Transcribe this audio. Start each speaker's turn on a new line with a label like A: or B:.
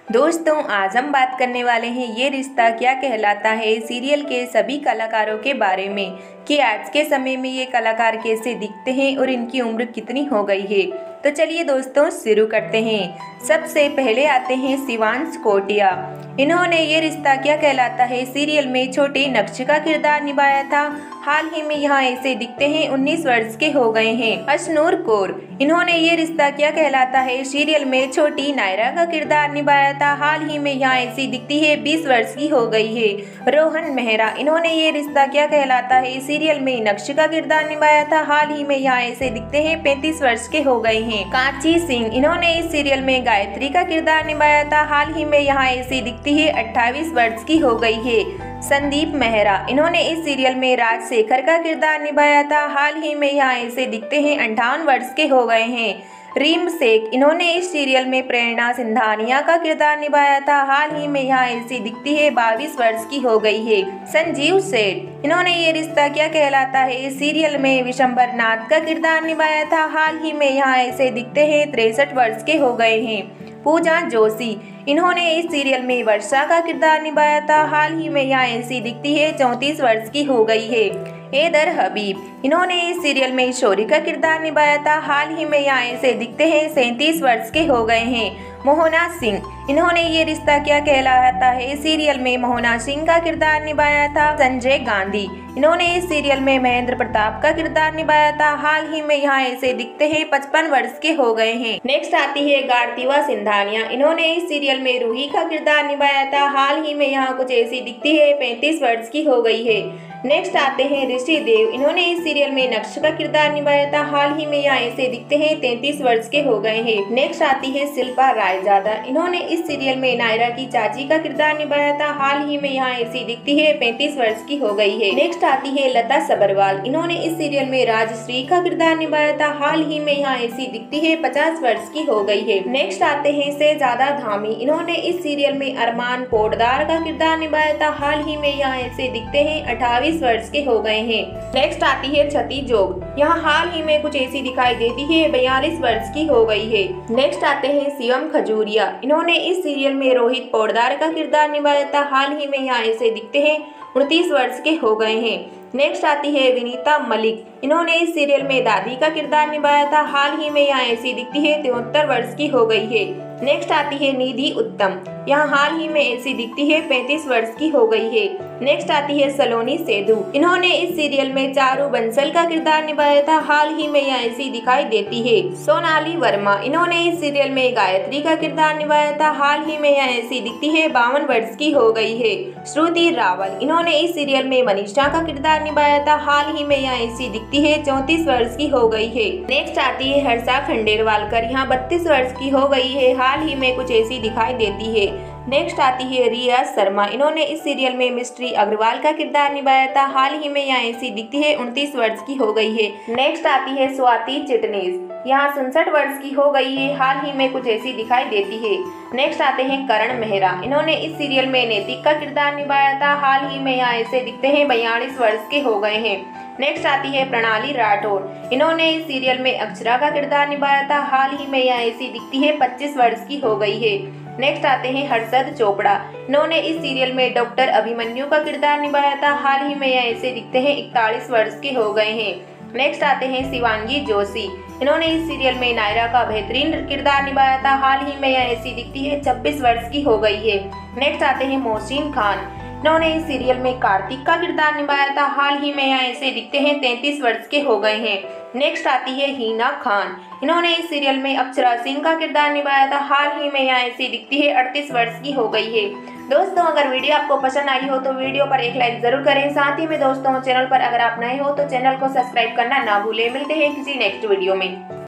A: दोस्तों आज हम बात करने वाले हैं ये रिश्ता क्या कहलाता है सीरियल के सभी कलाकारों के बारे में कि आज के समय में ये कलाकार कैसे दिखते हैं और इनकी उम्र कितनी हो गई है। तो चलिए दोस्तों शुरू करते हैं। सबसे पहले आते हैं शिवांश कोटिया। इन्होंने ये रिश्ता क्या कहलाता है सीरियल में छोटे नक्श का किरदार निभाया था। हाल ही में यहाँ ऐसे दिखते हैं 19 वर्ष के हो गए हैं। अशनूर कौर, इन्होंने ये रिश्ता क्या कहलाता है सीरियल में छोटी नायरा का किरदार निभाया था। हाल ही में यहाँ ऐसी दिखती है 20 वर्ष की हो गई है। रोहन मेहरा, इन्होंने ये रिश्ता क्या कहलाता है सीरियल में नक्श का किरदार निभाया था। हाल ही में यहाँ ऐसे दिखते हैं 35 वर्ष के हो गए हैं। कांची सिंह, इन्होंने इस सीरियल में गायत्री का किरदार निभाया था। हाल ही में यहाँ ऐसी दिखती है 28 वर्ष की हो गई है। संदीप मेहरा, इन्होंने इस सीरियल में राजशेखर का किरदार निभाया था। हाल ही में यहाँ ऐसे दिखते हैं 58 वर्ष के हो गए हैं। रीम शेख, इन्होंने इस सीरियल में प्रेरणा सिंधानिया का किरदार निभाया था। हाल ही में यहाँ ऐसी दिखती है 22 वर्ष की हो गई है। संजीव सेठ, इन्होंने ये रिश्ता क्या कहलाता है सीरियल में विशंबर नाथ का किरदार निभाया था। हाल ही में यहाँ ऐसे दिखते हैं 63 वर्ष के हो गए हैं। पूजा जोशी, इन्होंने इस सीरियल में वर्षा का किरदार निभाया था। हाल ही में यहाँ ऐसी दिखती है 34 वर्ष की हो गई है। हैदर हबीब, इन्होंने इस सीरियल में शौरी का किरदार निभाया था। हाल ही में यहाँ ऐसे दिखते हैं 37 वर्ष के हो गए हैं। मोहना सिंह, इन्होंने ये रिश्ता क्या कहलाता है सीरियल में मोहना सिंह का किरदार निभाया था। संजय गांधी, इन्होंने इस सीरियल में महेंद्र प्रताप का किरदार निभाया था। हाल ही में यहाँ ऐसे दिखते हैं 55 वर्ष के हो गए हैं। नेक्स्ट आती है गार्तिवा सिंधानिया, इन्होंने इस सीरियल में रूही का किरदार निभाया था। हाल ही में यहाँ कुछ ऐसी दिखती है 35 वर्ष की हो गई है। नेक्स्ट आते हैं ऋषि देव, इन्होंने इस सीरियल में नक्श का किरदार निभाया था। हाल ही में यहाँ ऐसे दिखते हैं 33 वर्ष के हो गए हैं। नेक्स्ट आती है शिल्पा रायजादा, इन्होंने इस सीरियल में नायरा की चाची का किरदार निभाया था। हाल ही में यहाँ ऐसी दिखती है 35 वर्ष की हो गई है। नेक्स्ट आती है लता सबरवाल, इन्होंने इस सीरियल में राजश्री का किरदार निभाया था। हाल ही में यहाँ ऐसी दिखती है 50 वर्ष की हो गई है। नेक्स्ट आते हैं शहजादा धामी, इन्होंने इस सीरियल में अरमान पोटदार का किरदार निभाया था। हाल ही में यहाँ ऐसे दिखते हैं 28 वर्ष के हो गए हैं। नेक्स्ट आती है छती जोग, यहाँ हाल ही में कुछ ऐसी दिखाई देती है 42 वर्ष की हो गई है। नेक्स्ट आते हैं शिवम खजूरिया, इन्होंने इस सीरियल में रोहित पोटदार का किरदार निभाया था। हाल ही में यहाँ ऐसे दिखते हैं 29 वर्ष के हो गए हैं। नेक्स्ट आती है विनीता मलिक, इन्होंने इस सीरियल में दादी का किरदार निभाया था। हाल ही में यहाँ ऐसी दिखती है 73 वर्ष की हो गई है। नेक्स्ट आती है निधि उत्तम, यहाँ हाल ही में ऐसी दिखती है 35 वर्ष की हो गई है। नेक्स्ट आती है सलोनी सेधु, इन्होंने इस सीरियल में चारू बंसल का किरदार निभाया था। हाल ही में यहाँ ऐसी दिखाई देती है। सोनाली वर्मा, इन्होंने इस सीरियल में गायत्री का किरदार निभाया था। हाल ही में यहाँ ऐसी दिखती है 52 वर्ष की हो गई है। श्रुति रावल, इन्होंने इस सीरियल में मनीषा का किरदार निभाया था। हाल ही में यहाँ ऐसी दिखती है 34 वर्ष की हो गई है। नेक्स्ट आती है हर्षा खंडेलवालकर, यहाँ 32 वर्ष की हो गई है। हाल ही में कुछ ऐसी दिखाई देती है। नेक्स्ट आती है रिया शर्मा, इन्होंने इस सीरियल में मिस्ट्री अग्रवाल का किरदार निभाया था। हाल ही में यहाँ ऐसी दिखती है 29 वर्ष की हो गई है। नेक्स्ट आती है स्वाति चिटनीस, यहाँ 67 वर्ष की हो गई है। हाल ही में कुछ ऐसी दिखाई देती है। नेक्स्ट आते हैं करण मेहरा, इन्होंने इस सीरियल में नैतिक का किरदार निभाया था। हाल ही में यहाँ ऐसे दिखते हैं 42 वर्ष के हो गए हैं। नेक्स्ट आती है प्रणाली राठौर, इन्होंने इस सीरियल में अक्षरा का किरदार निभाया था। हाल ही में यहाँ ऐसी दिखती है 25 वर्ष की हो गई है। नेक्स्ट आते हैं हर्षद चोपड़ा, इन्होंने इस सीरियल में डॉक्टर अभिमन्यु का किरदार निभाया था। हाल ही में यहाँ ऐसे दिखते हैं 41 वर्ष के हो गए हैं। नेक्स्ट आते हैं शिवांगी जोशी, इन्होंने इस सीरियल में नायरा का बेहतरीन किरदार निभाया था। हाल ही में यहाँ ऐसी दिखती है 26 वर्ष की हो गई है। नेक्स्ट आते हैं मोहसिन खान, इन्होंने इस सीरियल में कार्तिक का किरदार निभाया था। हाल ही में यहाँ ऐसे दिखते हैं 33 वर्ष के हो गए हैं। नेक्स्ट आती है हीना खान, इन्होंने इस सीरियल में अक्षरा सिंह का किरदार निभाया था। हाल ही में यहाँ ऐसी दिखती है 38 वर्ष की हो गई है। दोस्तों अगर वीडियो आपको पसंद आई हो तो वीडियो पर एक लाइक जरूर करें। साथ ही में दोस्तों चैनल पर अगर आप नए हो तो चैनल को सब्सक्राइब करना ना भूलें। मिलते हैं किसी नेक्स्ट वीडियो में।